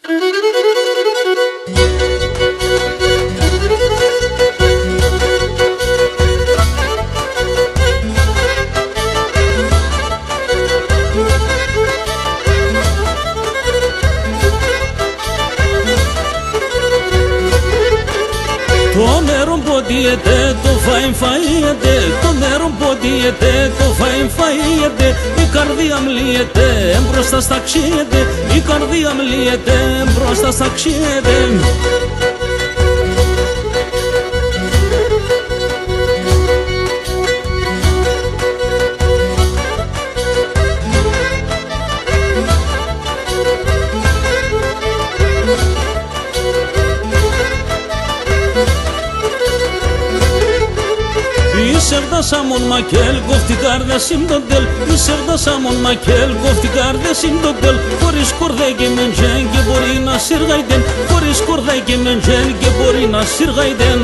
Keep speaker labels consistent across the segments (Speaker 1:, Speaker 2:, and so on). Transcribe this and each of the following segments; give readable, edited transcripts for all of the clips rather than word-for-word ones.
Speaker 1: Το νερό ποντιέται, το φαΐν φαΐεται, το νερό ποντιέται, το φαΐν φαΐεται. Η καρδία μλύεται, μπροστά στα ξύεται, η καρδία μλύεται, μπροστά στα ξύεται. Είσαι σαμον μακέλ, κόφτει καρδιά συμπτοντέλ. Είσαι σαμον μακέλ, κόφτει καρδιά συμπτοντέλ. Χωρίς κορδέ και μεντζέν και μπορεί να σιργαϊτέν. Χωρίς κορδέ και μεντζέν και μπορεί να σιργαϊτέν.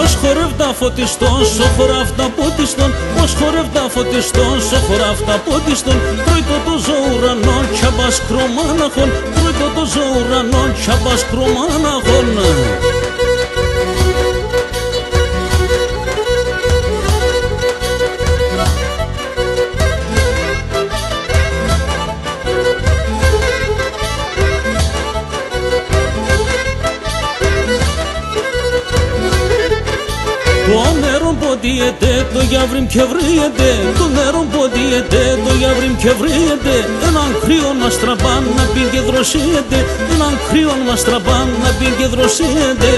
Speaker 1: Ως χορεύτα φωτιστών, σοχοράφτα ποτιστών. Ως χορεύτα φωτιστών, σοχοράφτα ποτιστών. Τρώει το ζωουρανόν, τσαμπάς κρομάναχον. Τρώει το ζωουρανόν, τσαμπάς κρομάναχον. Το νερό ποντιέται, το γιαύριμ και βρύεται. Το νερό ποντιέται, το γιαύριμ και βρύεται. Έναν κρύο να στραπάν να πει και δροσίεται. Έναν κρύο να στραπάν να πει και δροσίεται.